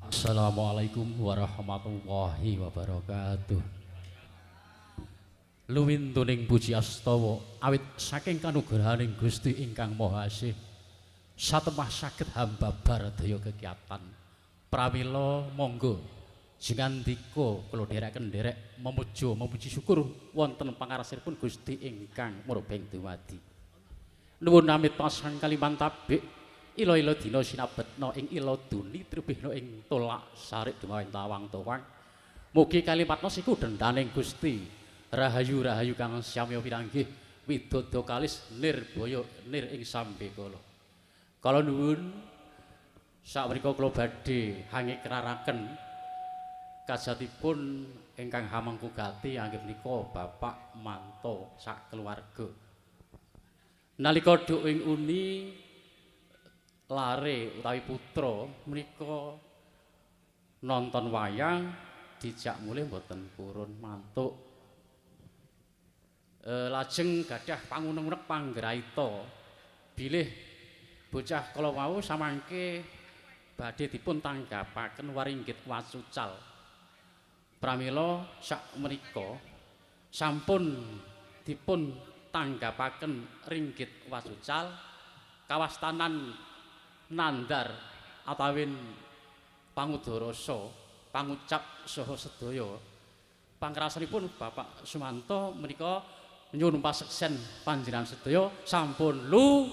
Assalamualaikum warahmatullahi wabarakatuh. Luwintuning puji astawa awit saking kanugrahaning Gusti ingkang Maha Asih satemah saged hamba baradaya kegiatan. Pramila monggo jingandika kula dherekaken derek memuji syukur wonten pangarsipun Gusti ingkang murbeng dumadi. Nuwun amit pasang kaliman tabik ila-ila dina sinabetna ing ila duni tribihna ing tolak sarik dumawing tawang towang. Mugi kalimatna siku dendaning Gusti rahayu-rahayu kang syamya piranggih widodo kalis nirbaya nir ing sambekala. Kala nuwun sakmenika kula badhe hangikraraken kajatipun ingkang hamengku gati anggih menika Bapak Manto sak keluarga. Nalika dhuk ing uni lare utawi putra menika nonton wayang dijak mulih mboten purun mantuk. Lajeng gadah panguneng-unek panggraita bilih bocah kala wau samangke badhe dipun tanggapaken waringgit wasucal. Pramila sak menika sampun dipun tanggapaken ringgit wasucal kawastanan nandar atawin pangudarasa pangucap saha sedaya pangrasanipun Bapak Sumanto menika nyuwun paseksen panjenengan sedaya sampun lu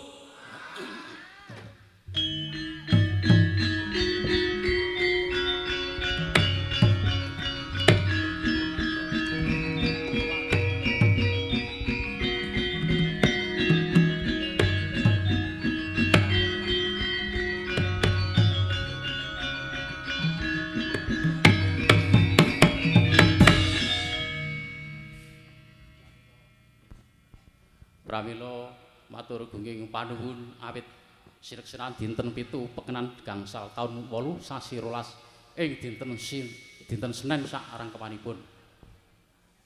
pramila matur gunging panuwun awit sireksanan dinten 7 pekenan gangsal taun 8 sasi 12 ing dinten Senin sak rangkepanipun.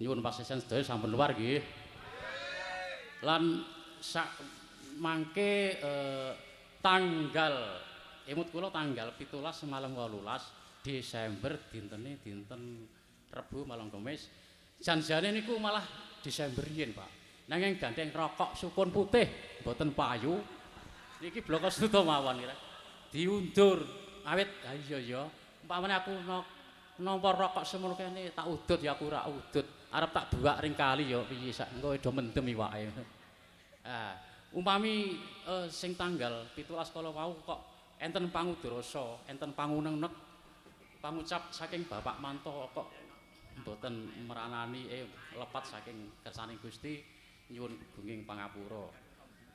Nyuwun pasesen sedaya sampun luar nggih. Lan sak mangke tanggal emut kula tanggal 17 malam 18 Desember dintene dinten Rebo malam Kamis. Janjane niku malah Desember riyin, Pak. Nanging gandeng rokok supun putih mboten payu niki bloko suta mawon kira diundur awit ha iya ya umpamane aku nampa rokok semono kene tak udut ya aku ora udut arep tak buak ring kali ya piye sak engko do mendem iwake umpami sing tanggal 17 kala wau kok enten pangudarasa enten panguneng-nek pangucap saking Bapak Manto kok mboten meranani lepat saking kersaning Gusti nyuwun gunging pangapura.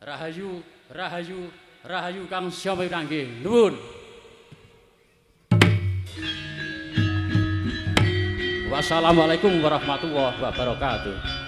Rahayu, rahayu, rahayu kang syama piranggih. Nuwun. Wassalamualaikum warahmatullahi wabarakatuh.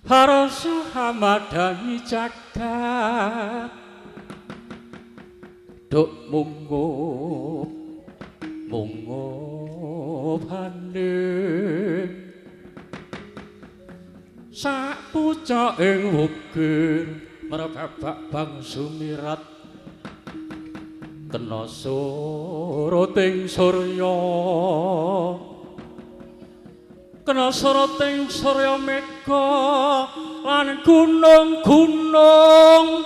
Harasa hamadani jagat duk mungup banding sak pucuk ing wukir merebak bang sumirat kena suruting surya kena suruting surya mega lan gunung-gunung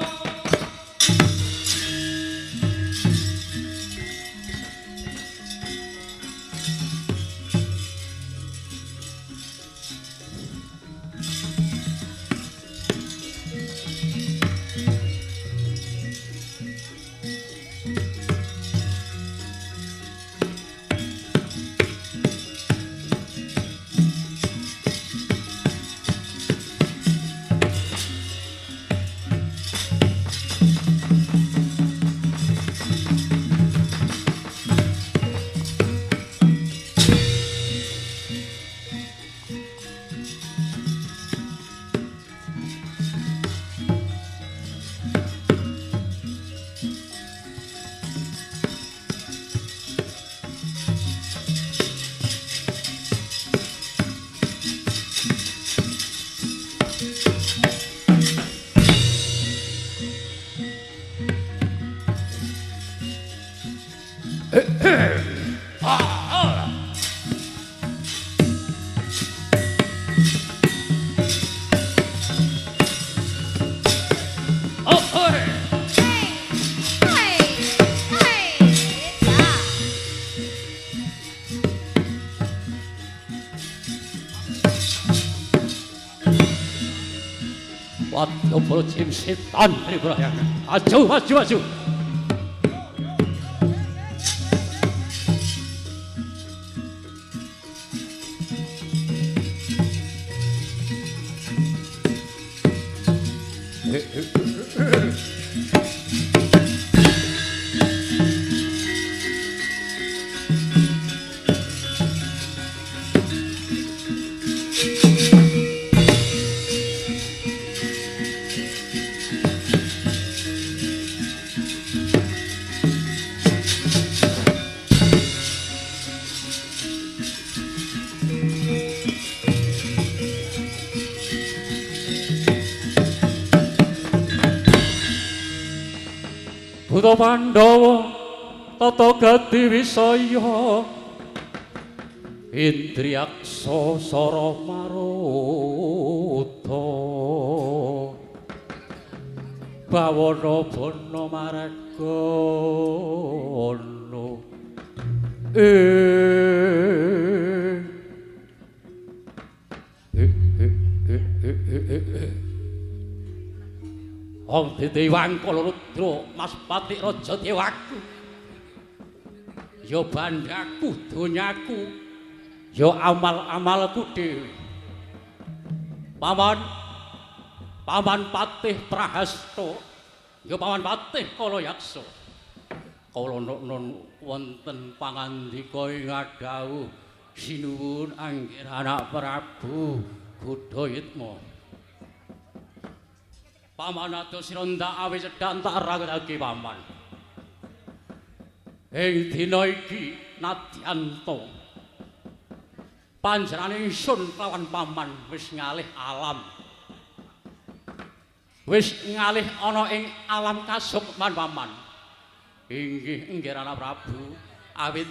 Waduh bocim setan maju maju maju Buta Pandhawa tata gati wisaya Indriyaksa sara maruta bawana bana maragana Om Dewang Kalarudra Mas Pati Raja Dewaku ya bandaku donyaku ya amal-amalku dhewe Paman Patih Prahasta ya Paman Patih Kalayaksa kala nun wonten pangandika ing adhawuh sinuwun anggir anak Prabu Budayatma Paman atus ronda awis sedang tak ragetake paman. Ing dina iki nadyanto panjenengan ingsun lawan paman wis ngalih alam. Wis ngalih ana ing alam kasukman paman. Inggih Rana Prabu awit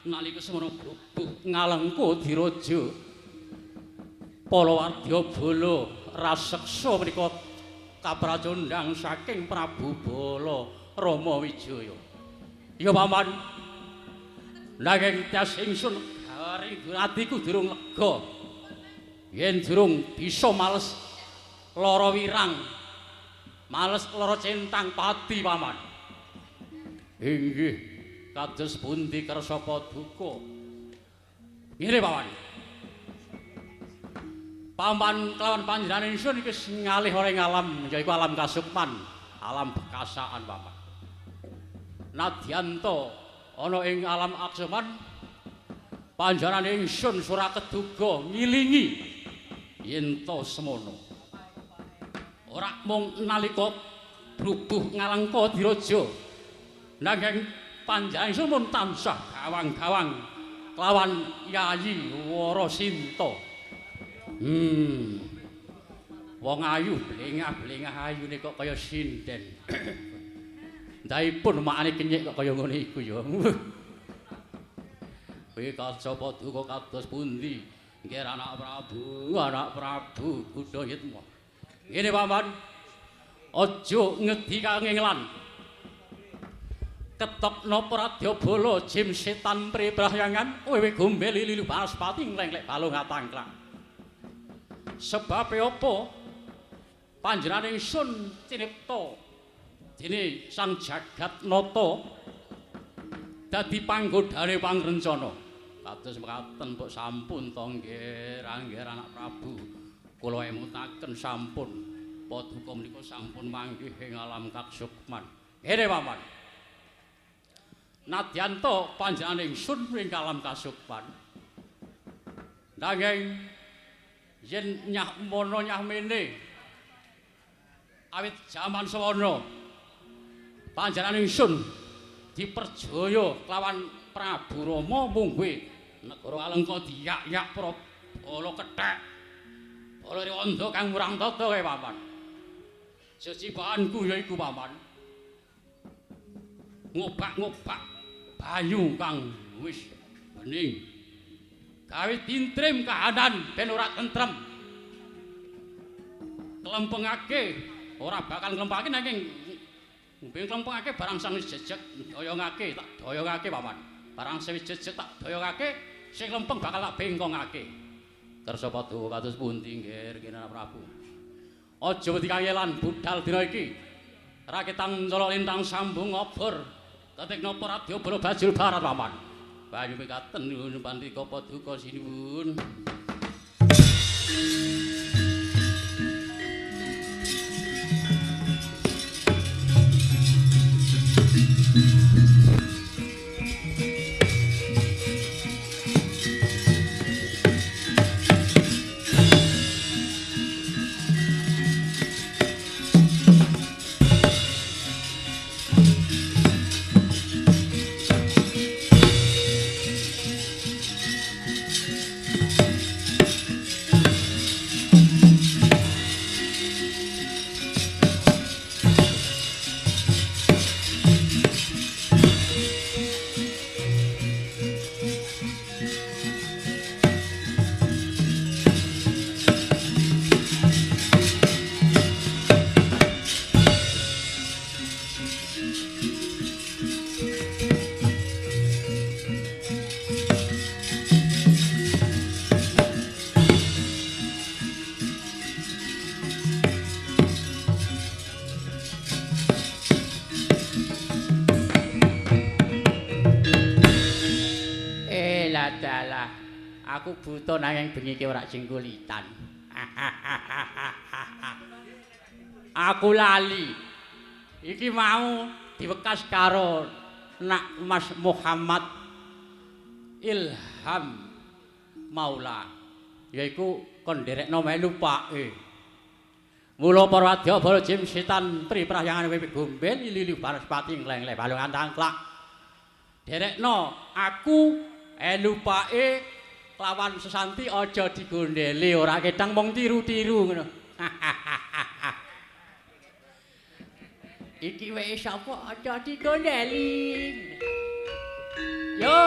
nalika semana grubuk ngalengku diraja Palawadya Bala raseksa menika kaprajondang saking Prabu Bala Rama Wijaya. Ya paman, nanging tias ingsun garing atiku durung lega. Yen durung bisa males lara wirang, males lara centang pati paman. Inggih, kados pundi kersa paduka. Ngene paman. Paman kelawan panjenengan ingsun iki ngalih ora ing alam yaiku alam kasukman, alam bekasaan paman. Nadyanto ana ing alam aksuman panjenengan ingsun sura keduga ngilingi yen to semono. Ora mung nalika brubuh ngalengka diraja, nanging panjenengan ingsun mun tansah gawang-gawang kelawan Yayi Warasinta. Wong ayu blengah-blengah ayune kok kaya sinden. Ndaipun makane kenyek kok kaya ngene iku ya. Kowe kacapa duka kados pundi? Nggih anak Prabu Udayatma. Ngene paman. Aja ngedi kangenglan. Ketokno Pradyabala jim setan pribrahyangan wewe gombel lilu Banaspati nglenglek balung atangklang. Sebab apa? Panjenengan ingsun cinipta dene Sang Jagatnata dadi panggodane pangrencana. Kados mekaten mbok sampun to nggih anak Prabu. Kula emutaken sampun paduka menika sampun manggih ing alam Kaksukman. Ngene paman. Nadyanto panjenengan ingsun ing alam Kasukman. Nanging yen nyah mono nyah mene awit jaman sawana panjenengan ingsun diperjaya kelawan Prabu Rama mungguhe negara Alengka diyak-yak para bala kethek bala rewanda kang murang tata kae paman. Sesibahanku yaiku paman ngobak-ngobak banyu kang wis bening gawe tintrim kahanan ben ora tentrem klempengake ora bakal klempake nanging ben klempengake barang sang wis jejeg doyongake tak doyongake paman barang sing wis jejeg tak doyongake sing lempeng bakal tak bengkongake kersa paduka kados pundi nggih Anak Prabu aja wedi kangelan budal dina iki raketang njala lintang sambung obor ketikna Pradyabala bajul barat paman. Banyu mekaten nuwun pandika paduka sinuwun. Aku buta nanging bengi iki ora jengkulitan. Aku lali. Iki mau diwekas karo Nak Mas Muhammad Ilham Maula. Yaiku kon nderekno melu pake. Mula Pradyabala jim setan priprahyangan wewe gombel lili Banaspati ngleng-leng balungan tangklak. Derekno aku elupake lawan sesanti aja digondeli ora kedang mung tiru-tiru ngono. Iki wae sapa aja digondeli. Yo.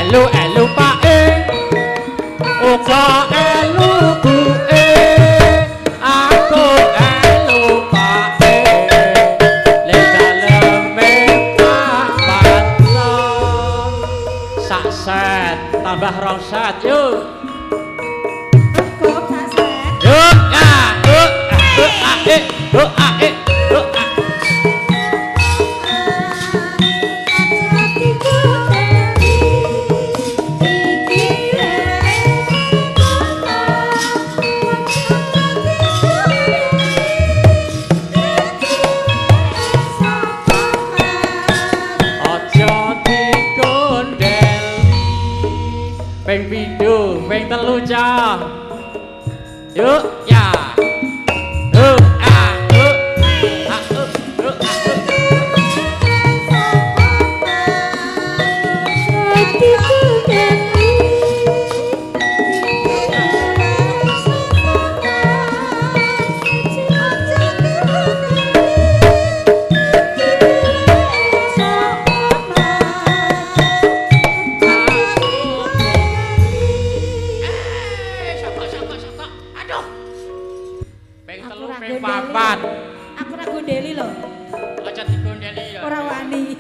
Elu pake uga elu buke aku elu pake ning daleme papan sak set tambah rong set yuk cukup sak set yuk ya yuk ae yuk ae yuk ae bocah. Yuk ya. Yuk ah yuk. Ah yuk yuk ah yuk. Papat. Aku ra gondeli lho. Aja digondeli ya. Ora wani.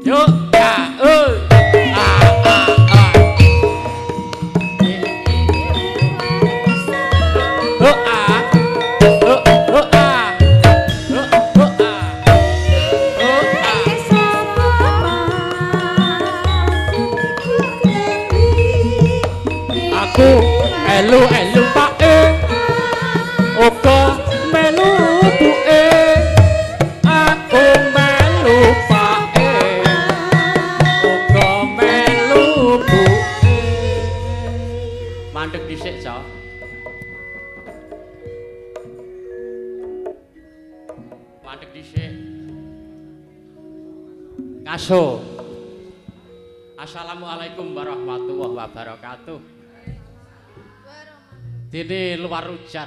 Yuk, ya, ah. Oh, ah. Oh, oh, ah. Oh, oh, ah. Oh, ah. Aku elu pake uga melu tuke aku melu pake uga melu tuke mandeg dhisik Jo mandeg dhisik ngaso Assalamualaikum warahmatullahi wabarakatuh. Dene luar ujar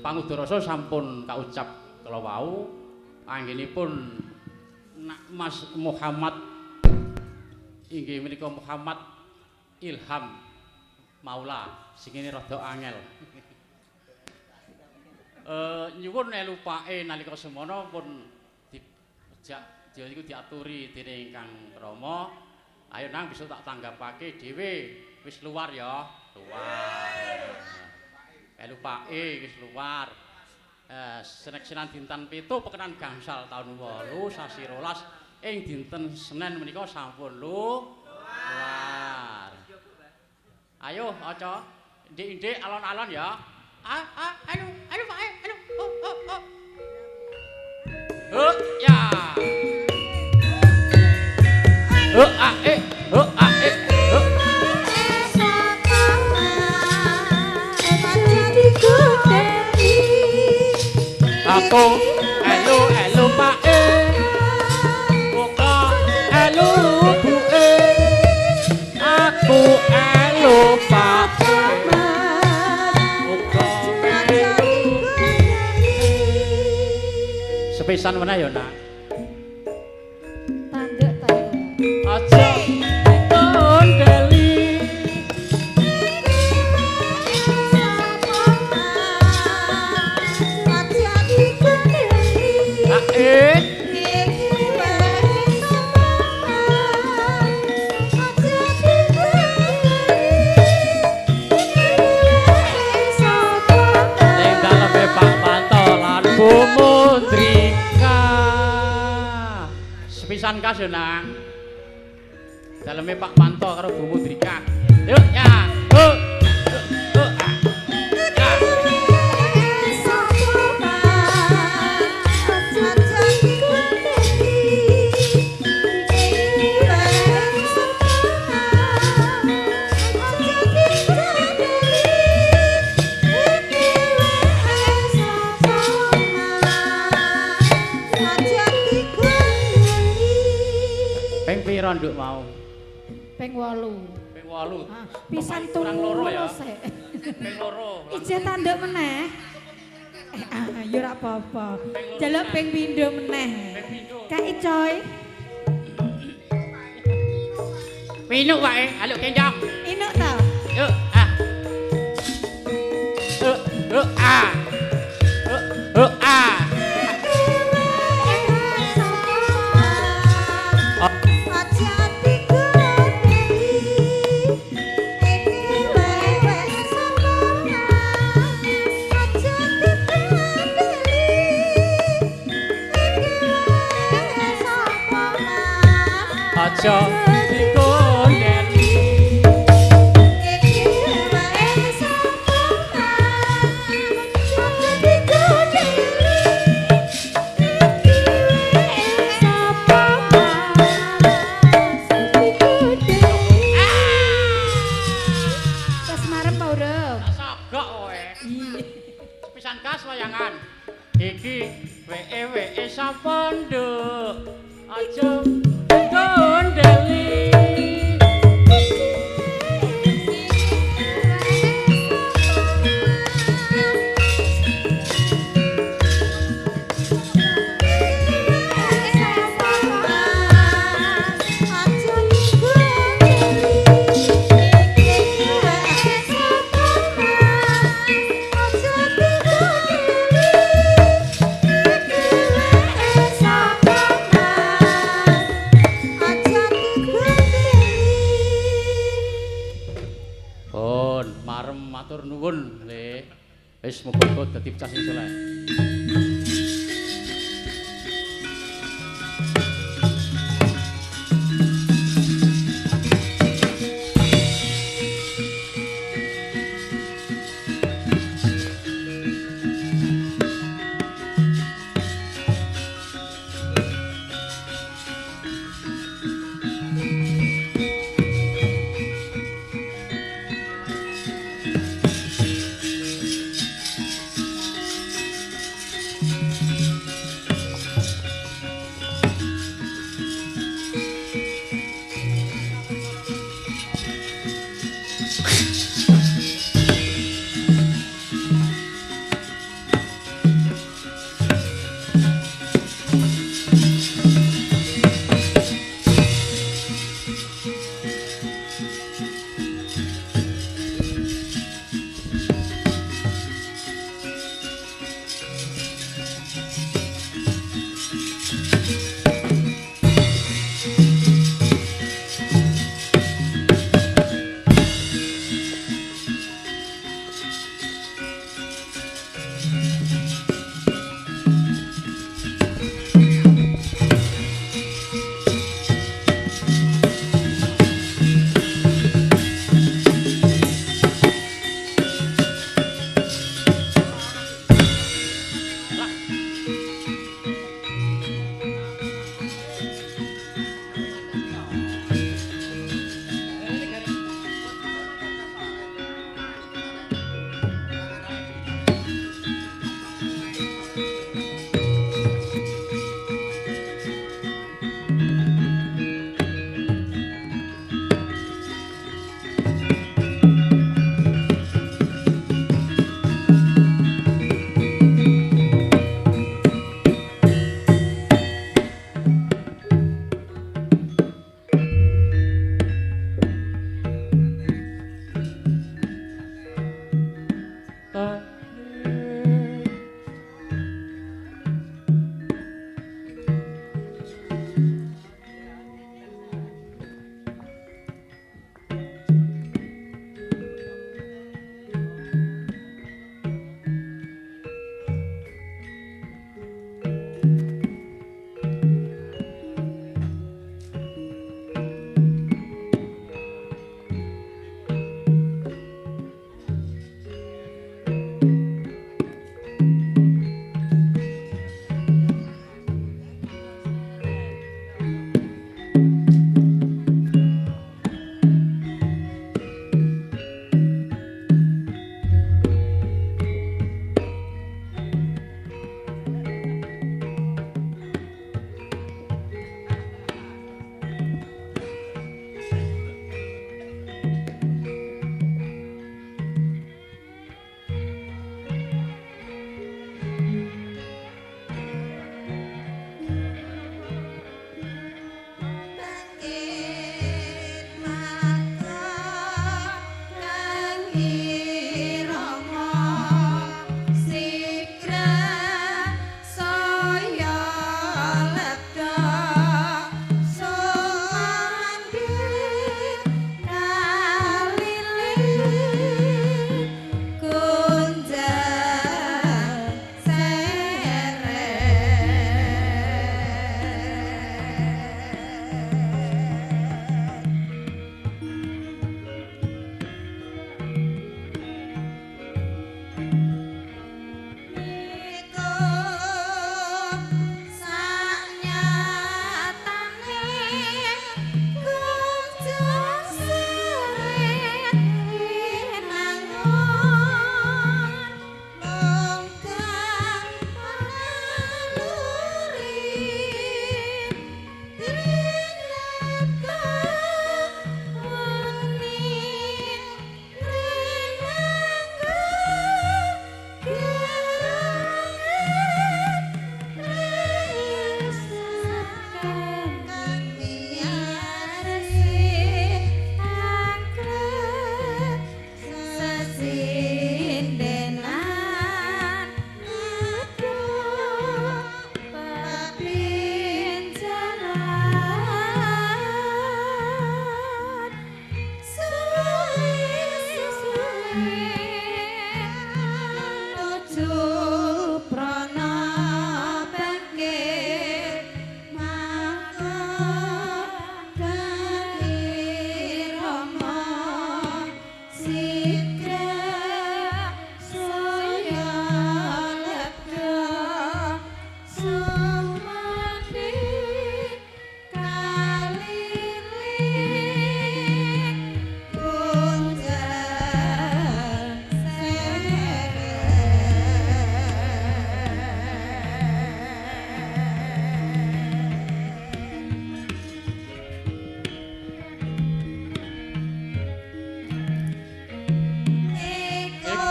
pangudara sampun kaucap kala wau anggenipun Mas Muhammad inggih menika Muhammad Ilham Maula singene rada angel. Nyuwun elupake nalika semana pun dijak niku diaturi dening Kang Rama. Ayo nang bisa tak tanggapake dhewe wis luar ya, luar. Elupake wis luar. Seneksenan dinten 7 pekenan gangsal taun 8 sasi 12 ing dinten Senin menika sampun luar. Ayo aja ndik-ndik alon-alon ya. Anu Pak, anu. Oh, ya. Oh, eh. Oh, eh. Oh. Aku elu pake uga elu buke aku elu pake uga elu sepisan meneh ya nak Tanduk ta yo. aja kondeli sepisan kas yo nang daleme Pak Panto karo Bu Mudrika yuk ya ping nduk mau Ping 8. Ping 8. Pisan kurang loro ya. sik. Ping loro. Ije tanduk meneh. Ya ora apa-apa. Jaluk ping pindho meneh. Ping pindho. Kak Icoy. Pinuk wae, aluk kendang. Inuk ta? Yuk, ah. Ah. Ah. Aja dikondeli iki weke sapa nduk aja gondeli matur nuwun Le. Wis muga-muga dadi bocah sing saleh.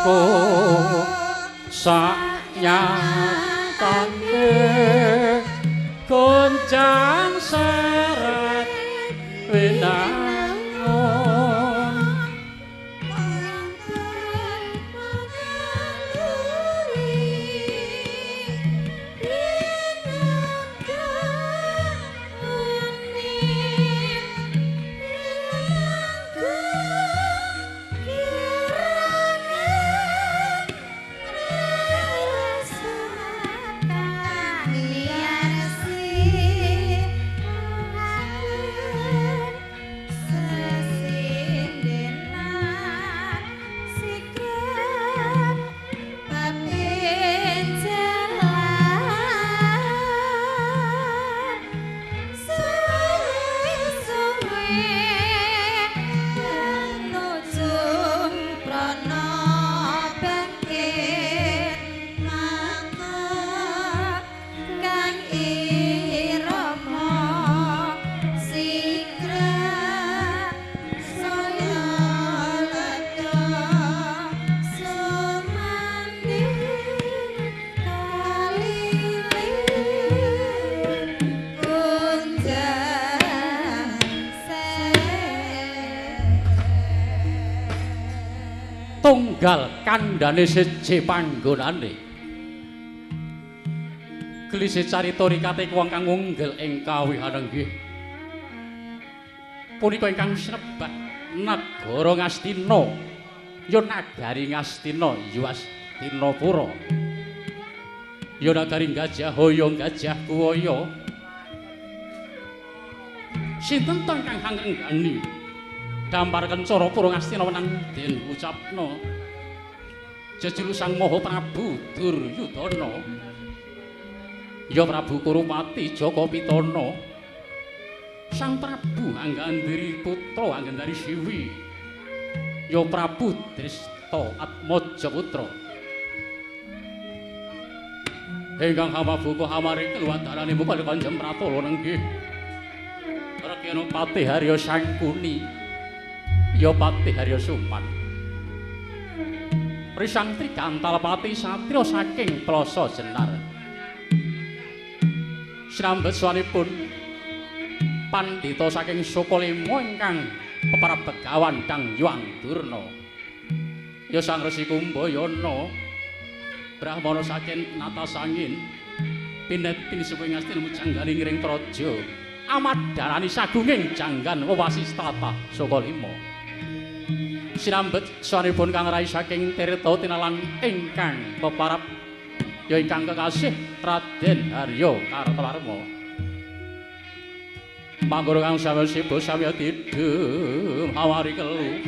iku saknyatane gonjang seret winangun tunggal kandhane siji panggonane klise carita rikate wong kang unggel ing kawihaning nggih punika ingkang sinebat nagara Ngastina ya nagari Ngastina ya Astinapura ya nagari Gajah Hoya Gajah Kuwaya sinten kang nganggani dampar kencara Pura Ngastina menang den ucapna jejuluk Sang Maha Prabu Duryudana ya Prabu Kurupati Jaka Pitana Sang Prabu Anggandiri putra Anggandari Siwi ya Prabu Dresta Atmaja putra ingkang hamabuka hamari keluwandarane muka Kanjeng Pratala nenggih Rekena Patih Harya Sangkuni ya Patih Harya Suman Risang Trikantal Pati Satya saking Plasa Jenar sinambet swanipun pandhita saking Sukalima ingkang peparab begawan Kang Hyang Durna ya Sang Resi Kumbayana Brahmana saking Natasangin pinet pinisuwing Ngastina mujangganing ring praja amadharani sagunging janggan Wawasistata Sukalima sinambet swanipun Kang Rai saking Tirta Tinalang ingkang peparab ya ingkang kekasih Raden Harya Kartawarma manggara kang sami sibo sami tidhem hawari kelu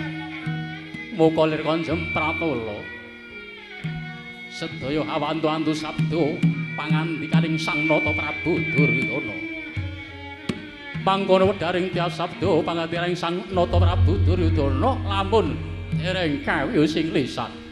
muka lir Kanjeng Pratala sedaya hawantu-antu sabda pangandikaning Sang Nata Prabu Duryudana mangkono wedharing tiap sabda pangandikaning Sang Nata Prabu Duryudana lamun dereng kawi sing lisan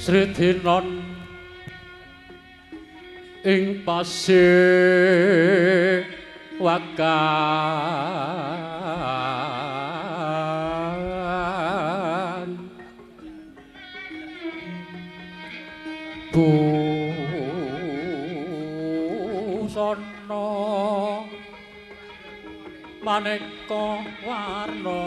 Sredinon ing pasir wakan busana maneka warna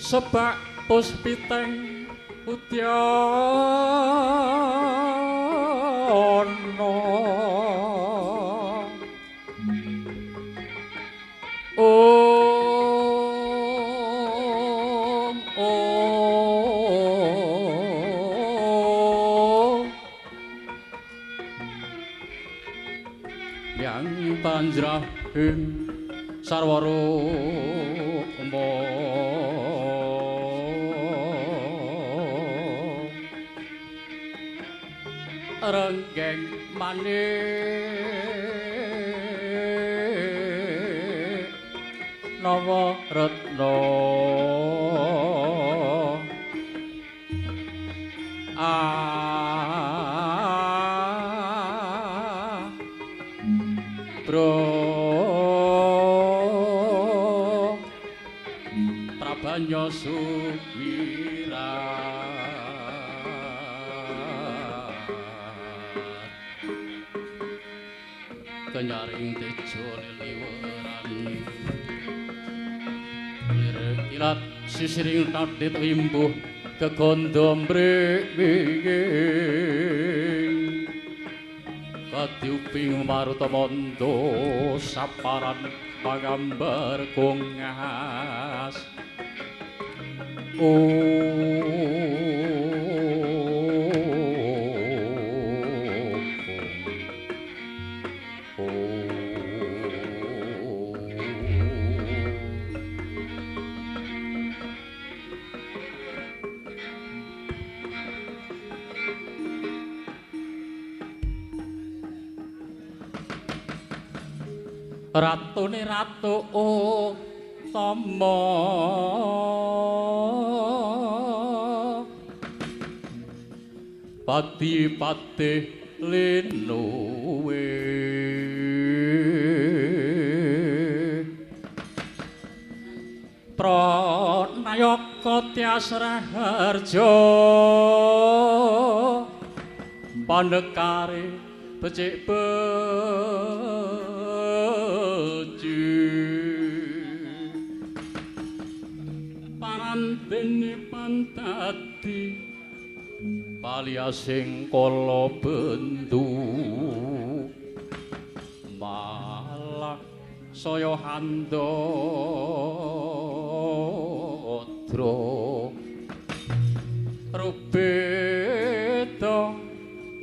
sebak puspiteng udyana yang panjrahing sarwarukma renggeng manik nawa retna Prabanya suwirat kenyaring tejo liliweran lirik ilat sisiring tadit wimbuh kegondo mrewing kadiuping marutamanda saparan pagambar kongas ratune ratu utama pati-pati linuwe pranayaka Tyasraharja pandekare becik parantene pantati paliasing kala bendu malah saya handadra rubeda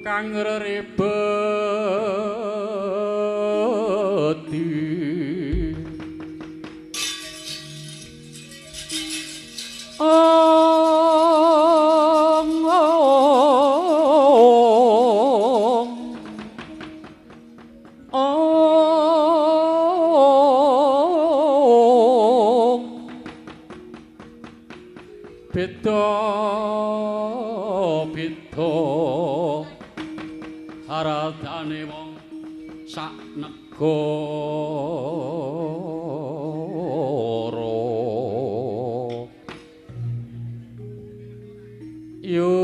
kang rebeti beda haradane wong sak negara yo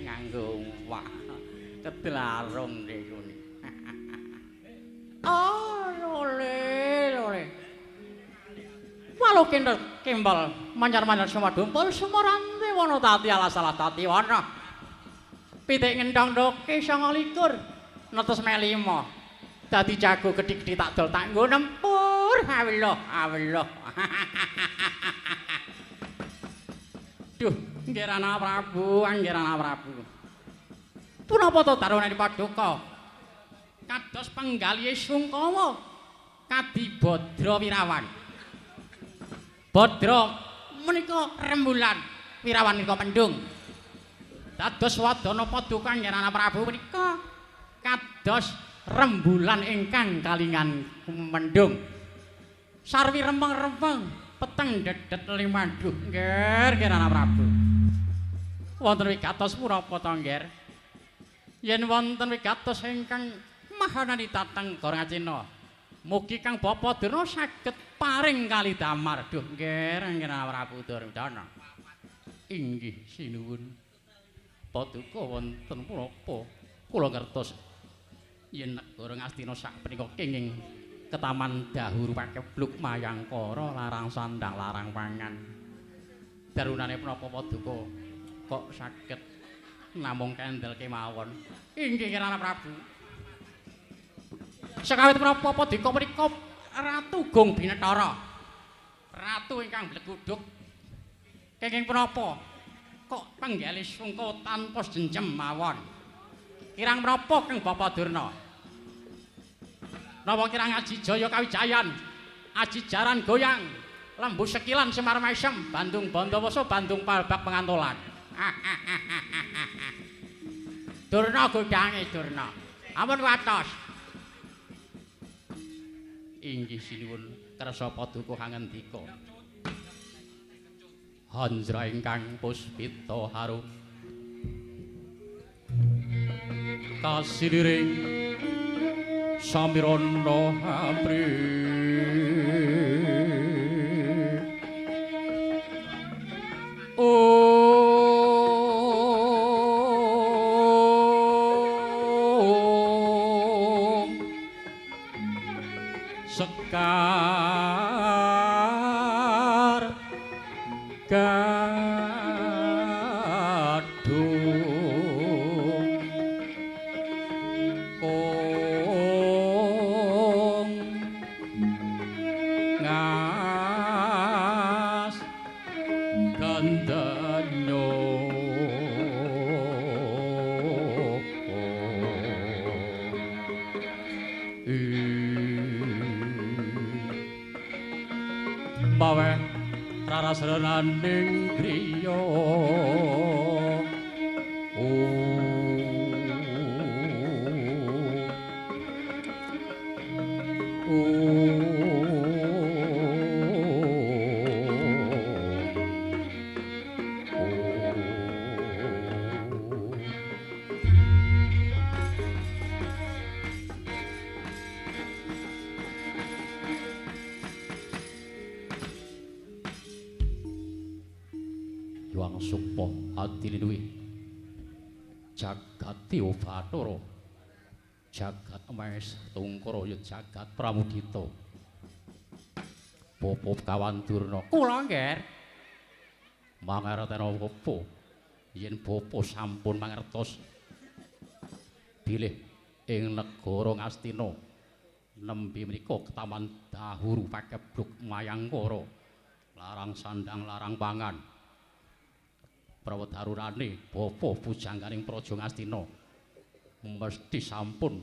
nganggo wah ketlarung niku lole walau kembal mancar-mancar sumadumpul sumarante wana tati ala salah tati wana pitik ngendang doke 29 netes melima dadi jago gedhi-gedhi tak dol tak nggo nempur matur awelo. Duh, nggih Rana Prabu, Punapa to darane paduka? Kados penggalih Sungkawa kadi Badra Wirawan. Badra menika rembulan, Wirawan menika mendung. Dados wadana paduka Rana Prabu menika kados rembulan ingkang kalingan mendung. Sarwi rempeng-rempeng, peteng dedet limanduh. Nggih Rana Prabu. Wonten wigatos punapa to nggih? Yen wonten wigatos ingkang mahanani tateng Gorangacina, mugi Kang Bapadurna saged paring kali damar. Duh nggih Rana Prabu Duryudana. Inggih sinuwun. Paduka wonten punapa kula ngertos yen negara Ngastina sakmenika kenging ketaman dahur pakebluk mayangkara larang sandang larang pangan. Darunane punapa paduka kok saged namung kendel kemawon. Inggih Rana Prabu. Sekawit menapa paduka menika Ratu Gung Binetara. Ratu ingkang bleguduk. Kenging punapa kok penggalih Sungkawa tanpa jenjem mawon. Kirang menapa Kang Bapadurna? Napa kirang Aji Jaya kawijayan, Aji Jaran goyang, Lembu Sekilan Semar Maesem, Bandung Bandawasa, Bandung Palbak Pengantolan. Durna godhange Durna. Ampun watos. Inggih sinuwun kersa paduka kangendika. Hanjra ingkang puspita harum. Kasiliring samirana apri. Sekar gadung ong ngas gandanyo bawe rarasrenaning griya Yuang Sukma Adilinwi Jagat Dewa Bathara Jagat Emes Tungkara ya Jagat Pramudita Bapa Kawandurna kula nggih mangerteni apa yen bapa sampun mangertos bilih ing negara Ngastina nembe menika ketaman dahuru pakebluk mayangkara larang sandang larang pangan prawedarunane bapa pujangganing praja Ngastina mesti sampun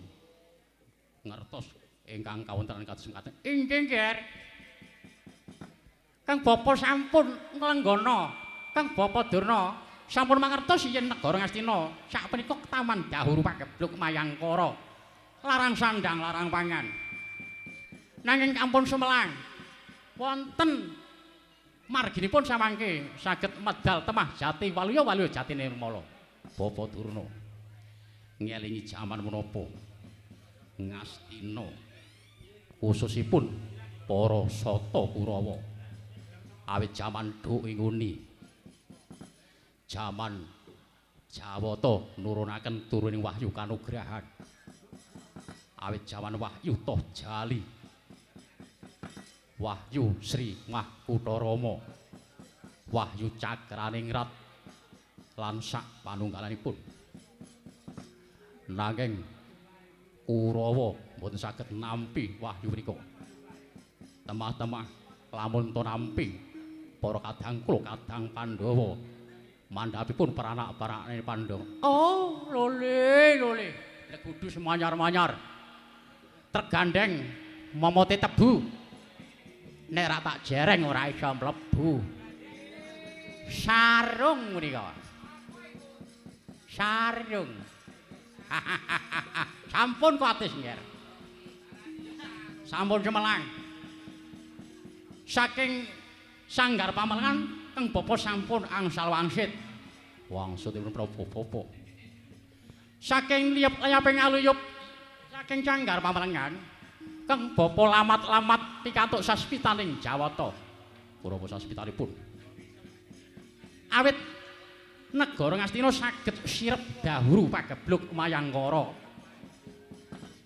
ngertos ingkang kawontenan kados mekaten. Inggih nggih. Kang bapa sampun nglenggana, Kang Bapadurna sampun mangertos yen negara Ngastina sakmenika ketaman dahuru pakebluk mayangkara larang sandang larang pangan. Nanging ampun sumelang wonten marginipun samangke saged medal temah jati waluya jati nirmala. Bapadurna ngelingi jaman menapa Ngastina khususipun para Sata Kurawa awit jaman Duk Inguni jaman Jawata nurunaken turuning wahyu kanugrahan awit jaman Wahyu Toh Jali Wahyu Sri Mahkutarama Wahyu Cakraningrat lan sak panunggalanipun nanging Kurawa boten saged nampi wahyu menika temah-temah lamun to nampi para kadang kula kadang Pandhawa mandhapipun peranak-peranake Pandhawa. Oh, lole. Lek kudu semanyar-manyar. Tergandeng momote tebu. Nek ra tak jereng ora iso mlebu. Sarung menika. Sarung. Sampun kuatis nggih. Sampun cemelang. Saking sanggar pamelangan kang bapa sampun angsal wangsit. Wangsitipun Prabu. Saking liyap-liyaping aluyup saking sanggar pamelangan kang bapa lamat-lamat pikantuk saspitaning Jawata. Purapa saspitanipun. Awit negara Ngastina saged sirep dahuru pageblug Mayangkara.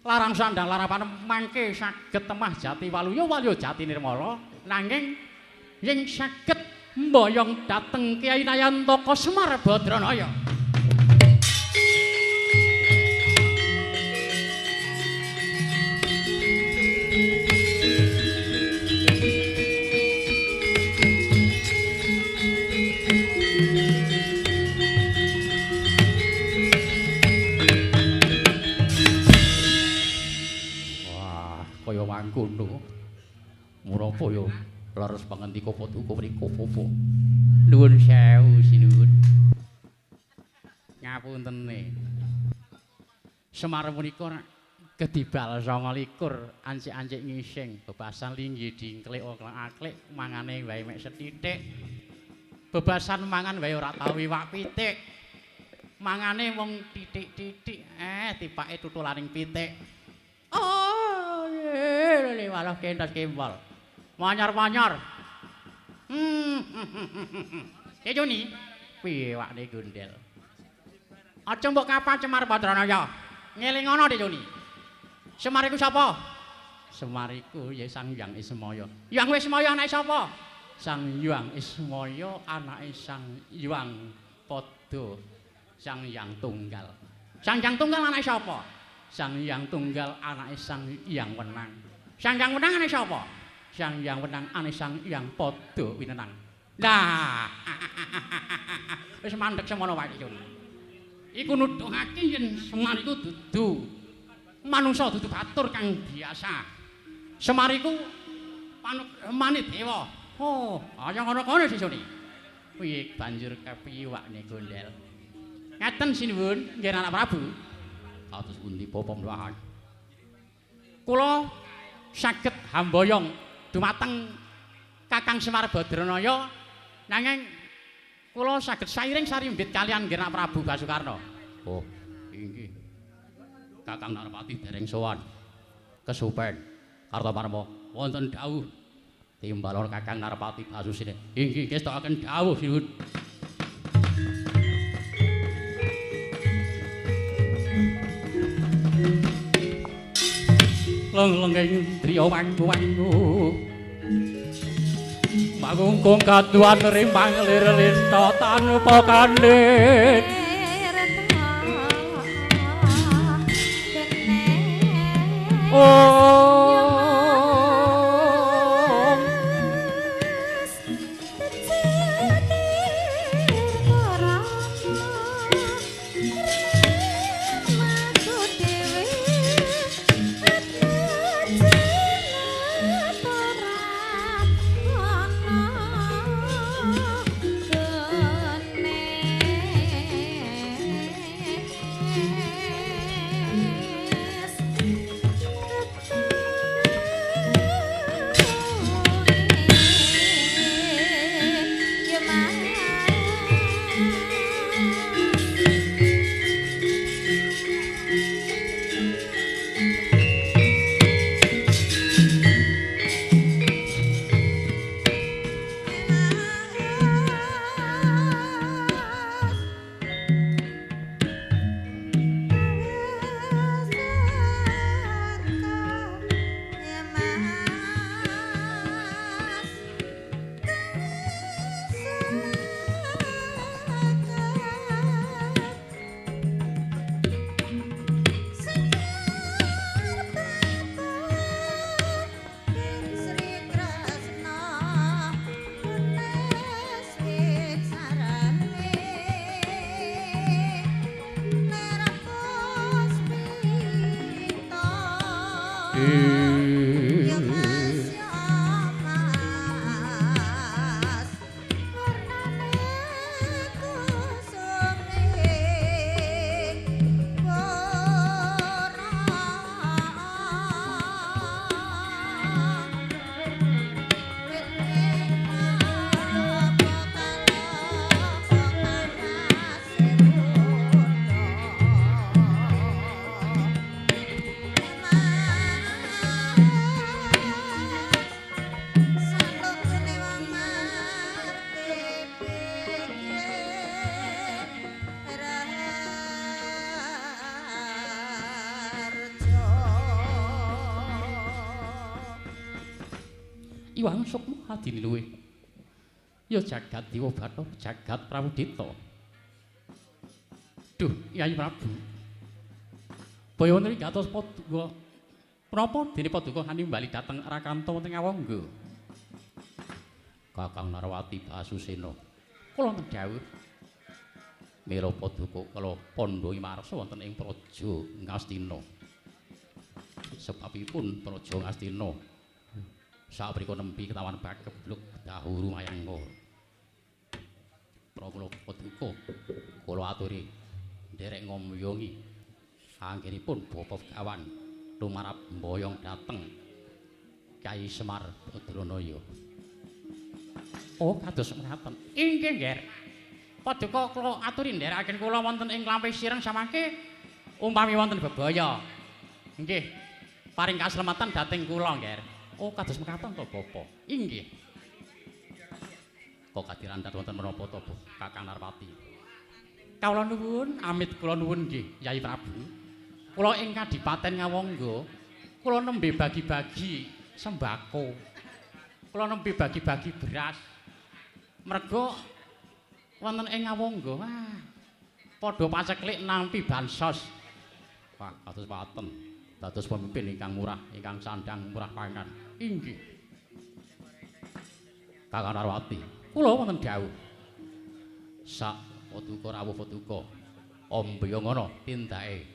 Larang sandang larapan mangke saged temah jati waluya jati nirmala. Nanging yen saged mboyong dhateng Kyai Nayantaka Semar Badranaya. Wah, kaya mangkono. Murapa ya leres pangandika paduka mriku apa. Nuwun sewu sinuwun. Ngapuntene. Semar menika kedibal 29 ancik-ancik ngising bebasan linggih dingklik aklik mangane wae mek sethithik. Bebasan mangan wae ora tau iwak pitik. Mangane wong titik-titik tipake tutulaning pitik. Oh, lele walah kentas kempol. Manyar-manyar. Joni, piye wakne gondel? Aja mbok kapan Semar Badranaya. Ngelingono Joni. Semar iku sapa? Semar iku ya Sang Hyang Ismaya. Hyang Wismaya anake sapa? Sang Hyang Ismaya anake Sang Hyang Pada. Sang Hyang Tunggal. Sang Hyang Tunggal anake sapa? Sang Hyang Tunggal anake Sang Hyang Wenang. Sang Hyang Wenang anake sapa? Sang Hyang Wenang ane Sang Hyang Pada winenang. Lah. Wis mandheg semono wae iki. Iku nuduhake yen Semar iku dudu manungsa dudu batur kang biasa. Semar iku panemane dewa. Oh, kaya ngono-ngono sisune. Piye banjur kepiye wakne gondel? Ngaten sinuwun, nggih Anak Prabu. Kados pundi Bapak Mlahan? Kula saged hamboyong dumateng Kakang Semar Badranaya nanging kula saged sairing sarimbit kalian Anak Prabu Basukarna. Oh, inggih. Kakang Narpati dereng sowan. Kesupen Kartaparma wonten dawuh timbalon Kakang Narpati Basusine. Inggih kestakaken dawuh sinuwun. Lenglenging driya wangu-wangu mangungkung kaduan rimbang lir-linta tanpa kandhit Iwang Sukma adine luwe. Ya jagat Dewa Bathara, jagat Prawudita. Duh, Yai Prabu. Baya wonten ing Gatos Paduka. Menapa dene Paduka bali dhateng Rakanta wonten Ngawangga? Kakang Narwati Basusena. Kula wonten dawuh. Mila Paduka kala Pandha Imarsa wonten ing Praja Ngastina. Sebabipun Praja Ngastina saprika nempi ketahuan bakebluk dahuru mayangka. Pramila Paduka kula aturi nderek ngomyongi anggenipun Bapa Kawan tumarap mboyong dhateng Kyai Semar Badranaya. Oh, kados mekaten. Inggih, Nger. Paduka kula aturi nderekaken kula wonten ing Klampih Sireng samangke umpami wonten bebaya. Nggih, paring kaslematan dhateng kula, Nger. Oh, kados mekaten to, Bapa. Inggih. Kok kadirandat wonten menapa to, Kakang Narwati? Kawula nuwun, amit kula nuwun nggih, Yai Prabu. Kula ing Kadipaten Ngawangga, kula nembe bagi-bagi sembako. Kula nembe bagi-bagi beras. Merga wonten ing Ngawangga, wah, padha paceklik nampi bansos. Wah, kados paten. Dados pemimpin ingkang murah, ingkang sandang murah pangan. Inggih. Kakang Narwati, kula wonten dawuh. Sak Paduka rawuh Paduka. Ombya ngono tindake.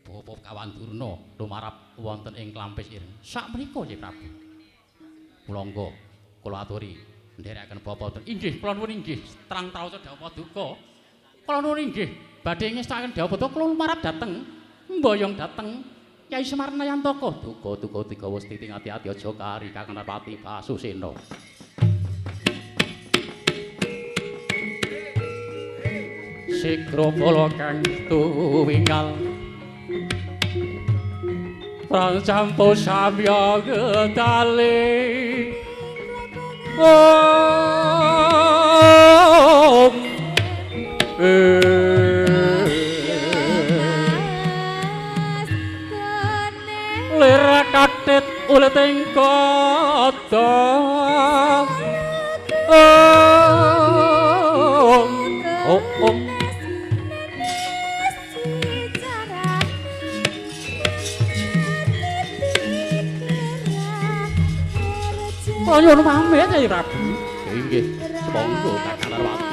Bapa Kawan Durna tumarap wonten ing Klampih Ireng. Sak menika, Yai Prabu. Mula kula aturi nderekaken Bapa. Inggih, kula nuwun inggih. Terang taosa dawuh Paduka. Kula nuwun inggih badhe ngestakaken dawuh Paduka kula lumarap dhateng mboyong dhateng Kyai Semar Nayantaka. Duka digawa stiting ati-ati aja kari Kakang Narwati Basusena. Sigra kala kang tuwingal prancampa samya gedale. Lira kathit uleting kata. Nyuwun pamit Yai Prabu. Inggih, monggo Kakang Narwati.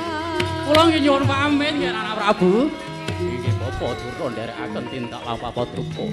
Kula nggih nyuwun pamit nggih Kakang Prabu. Inggih Bapa Durna nderekaken tindak lampah Paduka.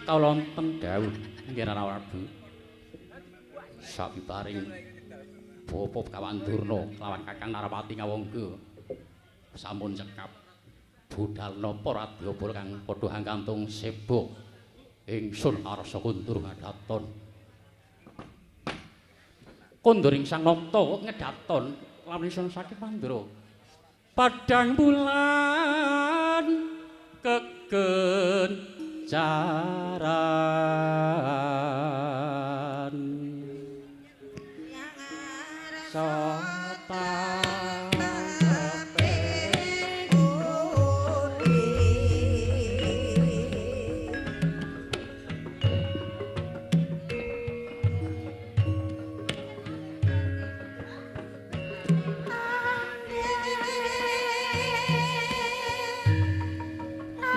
Kawula wonten dawuh nggih Prabu. Sabiparing Bapa Kawan Durna lawan Kakang Narwati Ngawangga sampun cekap budal napa Radyabala kang padha angkantung sebo ingsun arsa kundur ngadaton. Kunduring Sang Nata ngedaton lawan ingsun saking Pandura. Padang bulan kegen jaran sota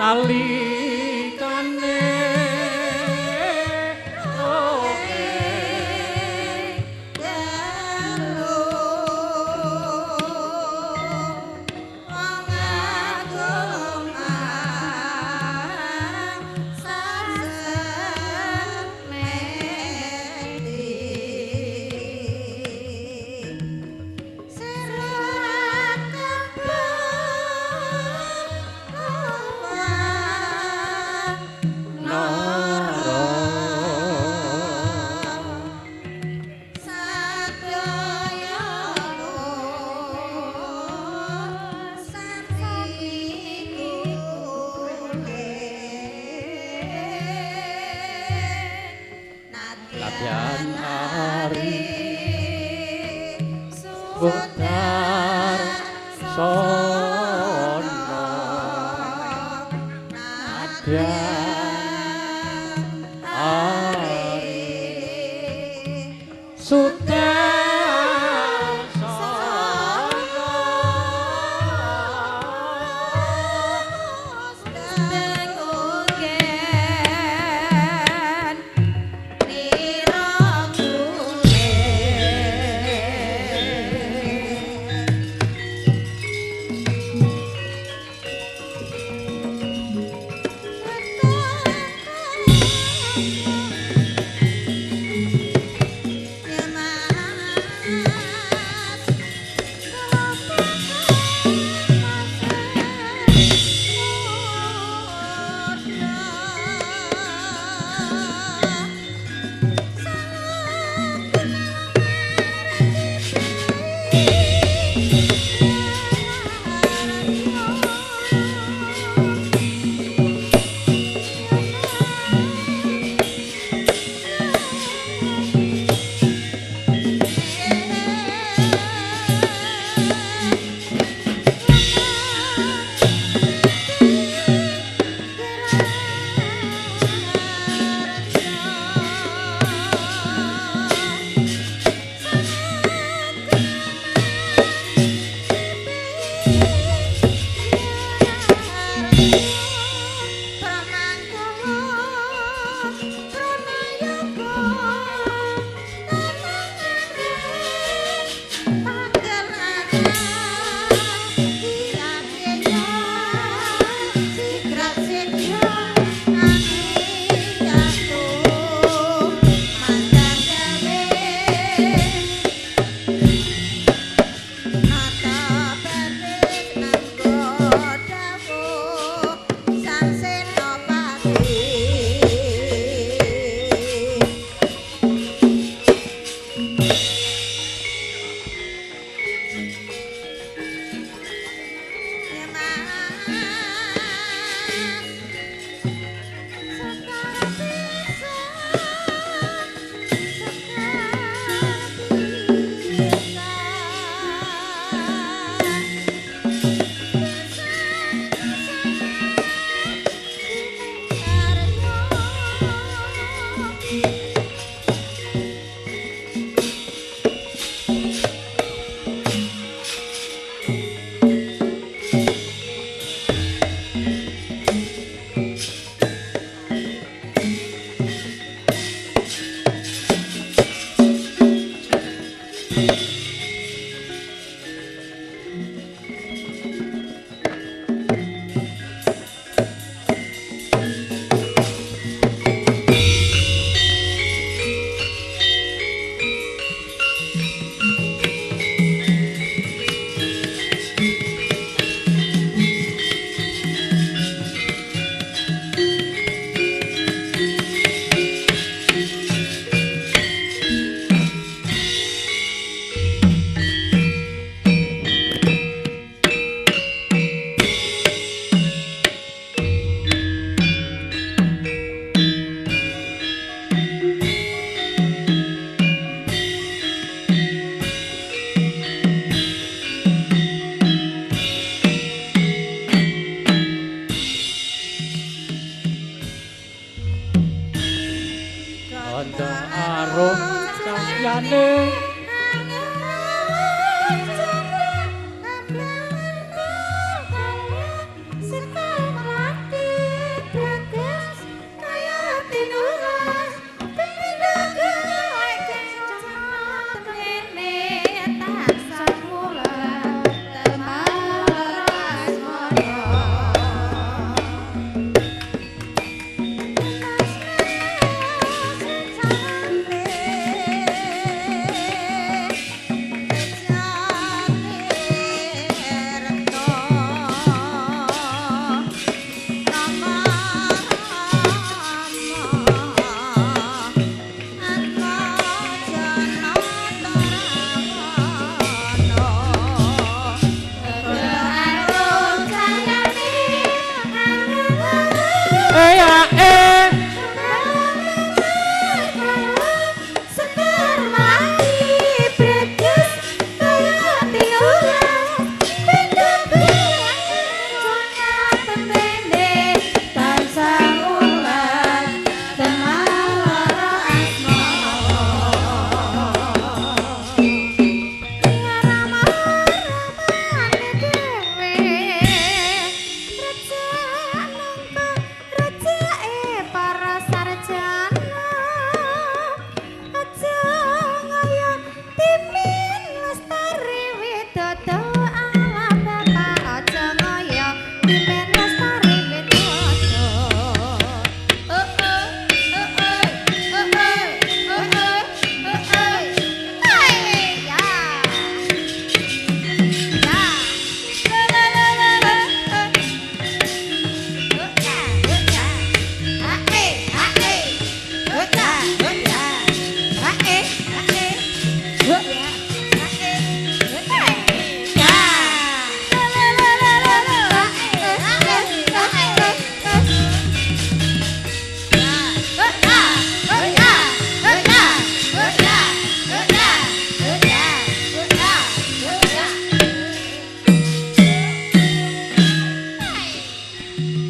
nalikane Budar sono nadyan ari sutar sono stengogen nirangune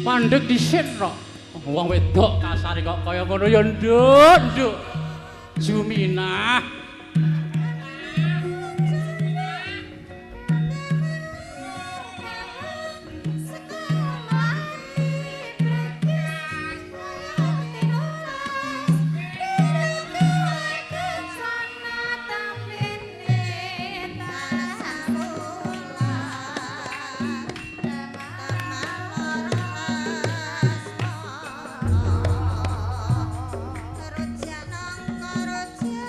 Mandeg dhisik kok. Wong wedok kasare kok kaya ngono ya nduk, nduk. Juminah. Kerja nang kerja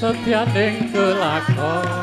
setianing kelakon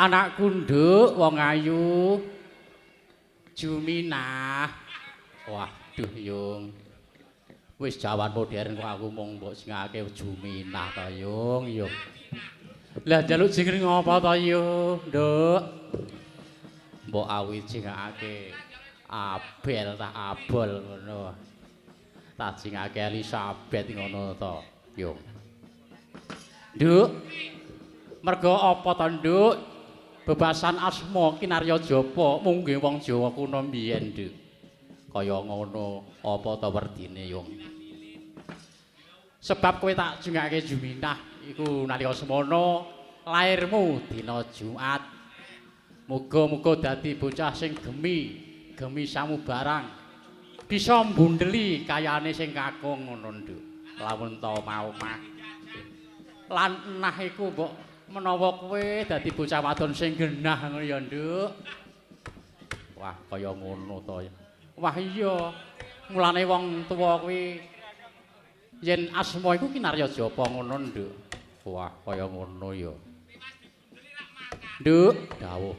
anak kunduk wong ayu Juminah. Waduh Yung, wis jaman modern kok aku mung mbok singake Juminah ta Yung. Lah jaluk jeneng apa ta Yung, Nduk? Mbok awit singake Abel ta Abol ngono. Tak singake Elizabeth ngono ta Yung. Nduk, merga apa ta Nduk? Bebasan asma kinarya japa mungge wong Jawa kuno mbiyen, Nduk. Kaya ngono apa ta werdine, Yung? Sebab kowe tak jungake Juminah iku nalika semono lairmu dina Jumat. Muga-muga dadi bocah sing gemi samubarang. Bisa mbundeli kayane sing kakung ngono, Nduk. Lamun ta mau mah. Lan enah iku mbok menawa kowe dadi bocah wadon sing genah ngono ya, Nduk. Wah, kaya ngono to. Wah iya. Mulane wong tuwa kuwi yen asma iku kinarya japa ngono, Nduk. Wah, kaya ngono ya. Nduk, dawuh.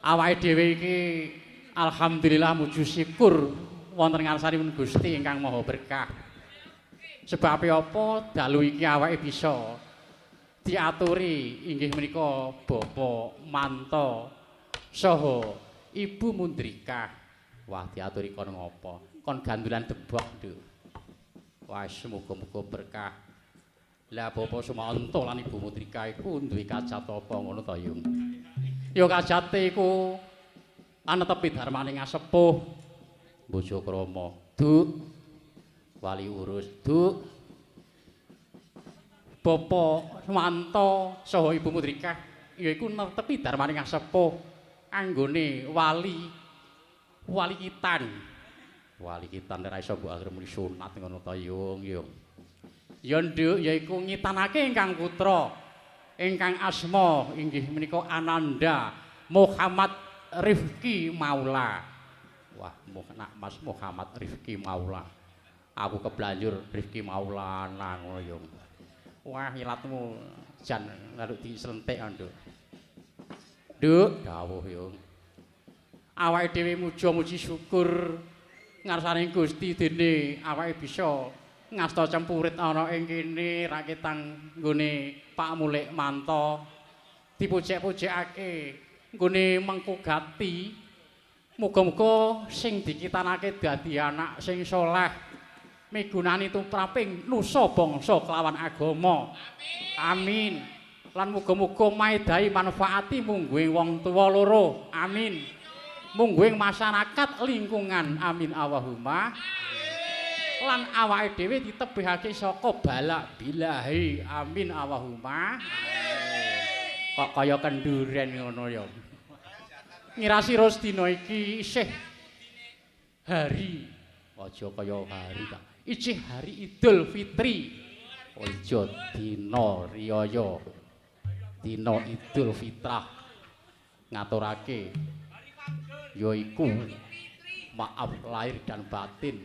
Awake dhewe iki alhamdulillah muju syukur wonten ngarsanipun Gusti ingkang Maha Berkah. Sebab apa dalu iki awake bisa diaturi inggih menika Bapak Manto saha Ibu Mundrika. Wah, diaturi kon ngopo? Kon gandulan debok, Nduk. Wah, muga-muga berkah. Lah Bapak Sumanto lan Ibu Mundrika iku duwe kajat apa ngono ta, Yung? Ya kajate iku anetepi darmane ngasepuh bojo krama. Duk, wali urus, Duk. Bapak Sumanto saha Ibu Mundrika yaiku netepi darmane ngasepuh anggone wali kitan. Wali kitan ora iso mbok anggere muni sunat ngono ta, Yung. Ya Nduk yaiku ngitanake ingkang putra ingkang asma inggih menika Ananda Muhammad Rifki Maula. Wah, Mas Muhammad Rifki Maula. Aku keblanjur Rifki Maulana ngono, Yung. Wah, ilatmu jan ngarep dislentik, Nduk. Nduk, dawuh, Yung. Awake dhewe muja-muji syukur ngarsane Gusti dene awake bisa ngasta cempurit ana ing kene raketang nggone Pak Mulik Manto dipucek-pucekake nggone mengku gati. Muga-muga sing dikitanake dadi anak sing saleh migunani tumraping nusa bangsa kelawan agama. Amin. Lan muga-muga maedhahi manfaati mungguing wong tuwa loro. Amin. Mungguing masyarakat lingkungan. Amin Allahumma. lan awake dhewe ditebihake saka balak bilahi. Amin Allahumma. Kok kaya kenduren ngono ya. Ngirasi ros dina iki isih hari aja kaya hari ta. Isih hari Idul Fitri. Aja dina riyaya. Dina Idul Fitrah. Ngaturake yaiku maaf lahir dan batin.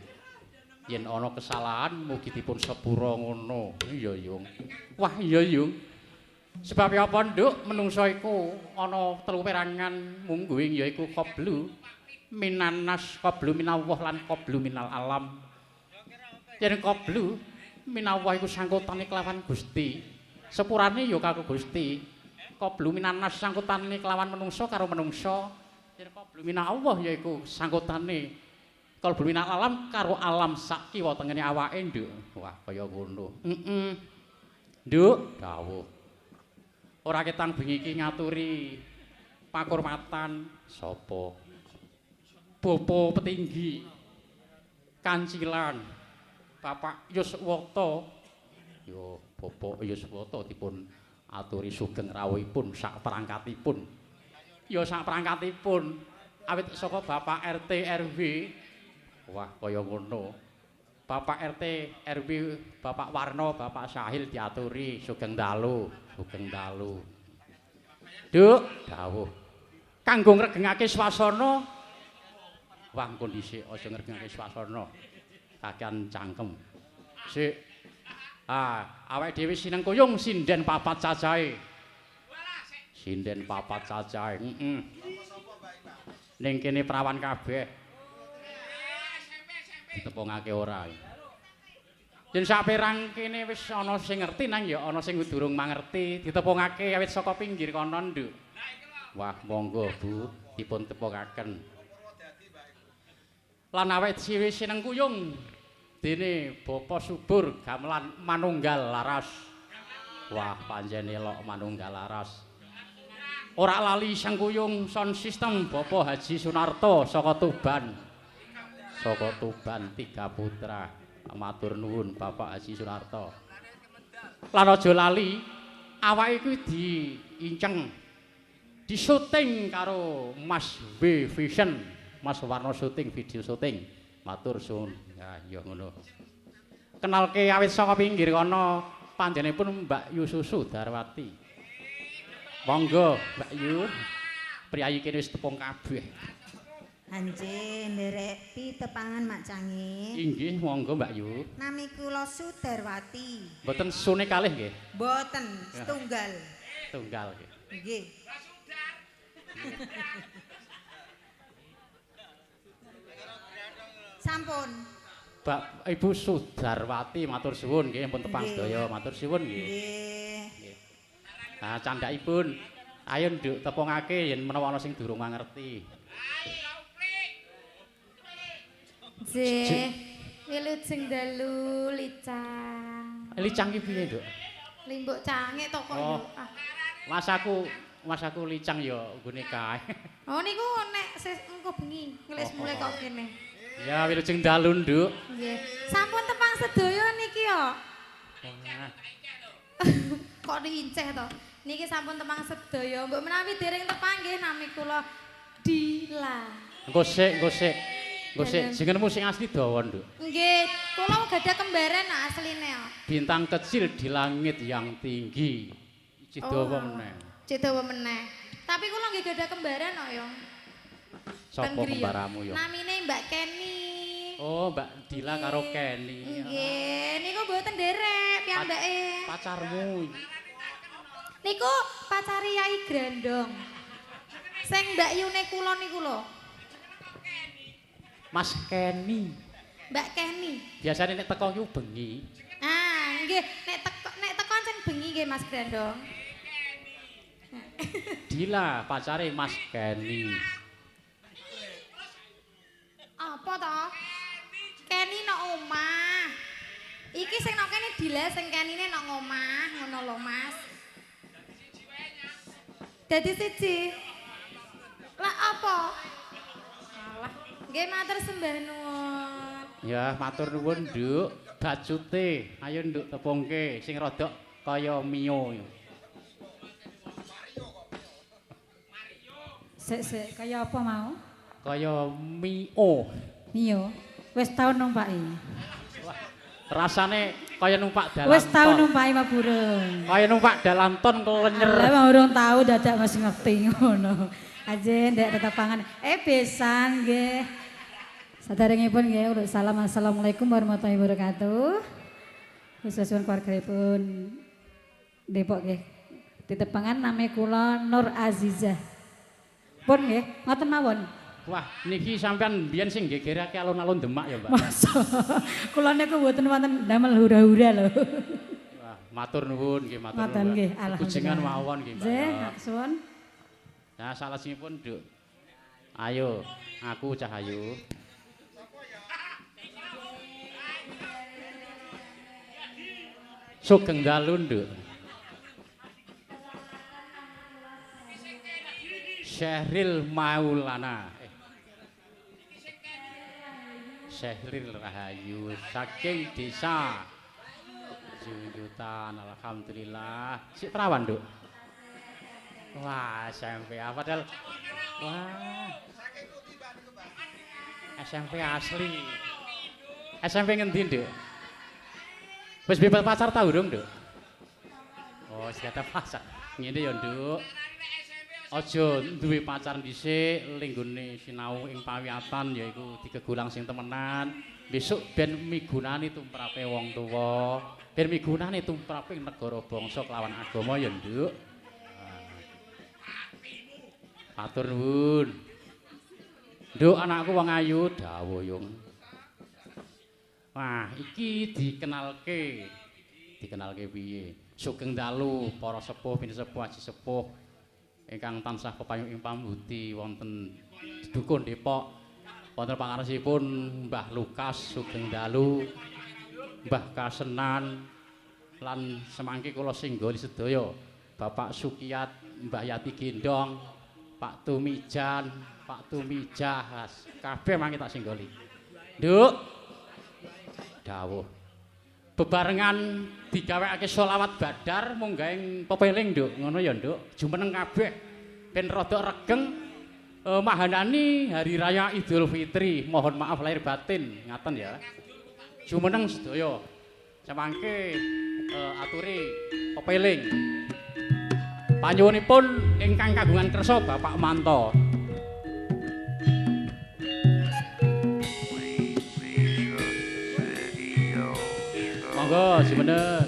Yen ana kesalahan mugi dipun sepura ngono. Iya, Yung. Wah, iya, Yung. Sebab apa, Nduk? Menungso iku ana telu perangan mungguing yaiku qablu minanas, qablu minallah lan qablu minal alam. Yen qablu minallah iku sangkutane kelawan Gusti. Sepurane ya karo Gusti. Qablu minanas sangkutane kelawan menungso karo menungso. Yen qablu minallah yaiku sangkutane qablu minal alam karo alam sak kiwa tengene awake, Nduk. Wah, kaya ngono. Nduk, dawuh. Ora ketang bengi iki ngaturi pakurmatan sapa? Bapa petinggi Kancilan Bapak Yuswata. Yo Bapak Yuswata dipun aturi sugeng rawuhipun sak perangkatipun. Ya sak perangkatipun awit saka Bapak RT RW. Wah, kaya ngono. Bapak RT RW, Bapak Warno, Bapak Sahil diaturi sugeng dalu, sugeng dalu. Duk, dawuh. Kanggo ngregengake swasana. Wah, kondisi aja ngregengake swasana. Kakean cangkem. Sik. Awake dhewe sineng kuyung sinden papat cacahe. Sinden papat cacahe. Ning kene prawan kabeh. Ditepungake ora. Yen sak perang kene wis ana sing ngerti nang ya ana sing durung mangerti, ditepungake awit saka pinggir kono, Nduk. Wah, monggo Bu, dipun tepungaken. Lan awake dhewe seneng kuyung dene Bapa Subur gamelan manunggal laras. Wah, panjen elok manunggal laras. Ora lali sang kuyung sound system Bapak Haji Sunarto saka Tuban. Saka Tuban tiga putra. Matur nuwun Bapak Haji Sunarto. Lan aja lali awake kuwi diinceng disuting karo Mas B Vision, Mas Warno syuting video syuting. Matur suwun. Ya ngono. Kenalke awit saka pinggir kono panjenenganipun Mbak Yu Susu Darwati. Monggo Mbak Yu. Priyayi kene wis tepung kabeh. Anje nderek pitepangan Mak Canggih. Inggih, monggo Mbak Yu. Nami kula Sudarwati. Mboten sune kalih nggih. Mboten, setunggal. Tunggal nggih. Nggih. Sampun. Mbak Ibu Sudarwati matur suwun nggih pun tepang sedaya matur suwun nggih. Nggih. Nah, candhakipun ayo Nduk tepungake yen menawa ana sing durung mangerti. Wilujeng dalu licang. Licang ki piye, Nduk? Limbuk cange to kok Oh. yo. Masaku licang ya nggone kae. Oh niku nek engko bengi ngelis mulai kok kene. Ya wilujeng dalu, Nduk. Nggih. Sampun tepang sedaya niki yo. Kok diinceh to? Niki sampun tepang sedaya. Mbok menawi dereng tepang nggih nami kula Dila. Engko sik. Engko sik jenengmu sing asli dawa, Nduk. Nggih, kula gadah kembaran asline. Bintang kecil di langit yang tinggi. Iki dawa meneh. Cek dawa meneh. Tapi kula nggih gadah kembaran kok yo. Sapa kembaramu yo? Namine Mbak Kenny. Oh, Mbak Dila karo Kenny. Nggih, niku mboten nderek piyambake. Pacarmu. Niku pacari Yai Grandong. Sing Mbak Yune kula niku lho. Mas Kenny. Mbak Kenny. Biasane nek teko ki bengi. Nggih, nek teko ancen bengi nggih Mas Grandong. Dila pacare Mas Kenny. Apa to? Kenny nang omah. Iki sing nang kene Dila, sing Kenny-ne nang omah, ngono lho Mas. Dadi siji. Lah apa? Alah, nggih matur sembah nuwun. Ya, matur nuwun, Nduk. Bajute, ayo Nduk tepungke sing rada kaya Mio. Sik kaya apa mau? Kaya Mio. Mio. Wis tau numpaki. Rasane kaya numpak dalan. Wis tau numpaki Pak Burung. Kaya numpak dalan ton kelenyer. Lah wong urung tau dadak mesti ngerti ngono. Aja ndek tetepangan. Besan nggih. Saderengipun nggih urut salam assalamualaikum warahmatullahi wabarakatuh. Khususipun keluargipun Depok nggih. Ditepangan nami kula Nur Azizah. Pun nggih, ngoten mawon. Wah, niki sampean biyen sing gegerake alun-alun Demak ya, Mbak. Masa kula niku mboten wonten damel hura-hura lho. Wah, matur nuwun nggih, matur Matur nuwun. nggih, alhamdulillah. Kujengan mawon nggih, Mbak. Nggih, suwun. Nah, salajengipun, Nduk. Ayo, aku Cahayu. Sugeng dalu, Nduk. Syahril Maulana. Syahril Rahayu saking desa Junjutan, alhamdulillah. Si perawan, Nduk. Wah, SMP apa padahal. Wah. SMP asli. SMP ngendi, Nduk? Wis bebas pacar tau dong, Nduk? Oh, segata pacar. Ngene ya, Nduk. Aja duwe pacar dhisik lenggone sinau ing pawiatan yaiku digegulang sing temenan. Besok ben migunani tumrape wong tuwa, ben migunani tumrape negara bangsa kelawan agama ya, Nduk. Matur nuwun. Nduk anakku wong ayu dawuh yung. Wah, iki dikenalke piye? Sugeng dalu para sepuh, pini sepuh, aji sepuh ingkang tansah pepayung ing pambuti wonten Dukun Depok. Wonten pangarsipun Mbah Lukas sugeng dalu, Mbah Kasenan lan semangke kula singgoli sedaya. Bapak Sukiyat, Mbah Yati Gendong, Pak Tumijan, Pak Tumijahas, kabeh mangke tak singgoli. Nduk. Dawuh. Bebarengan digawekake sholawat badar munggah ing pepeling, Nduk. Ngono ya, Nduk. Jumeneng kabeh ben rada regeng mahanani hari raya Idul Fitri. Mohon maaf lahir batin, ngaten ya. Jumeneng sedaya. Semangke aturi pepeling. Panyuwunipun ingkang kagungan kersa Bapak Manto. Monggo jumeneng.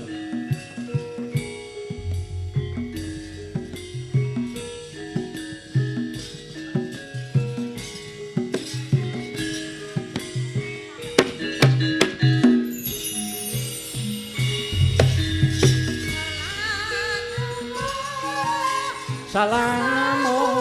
Salamullah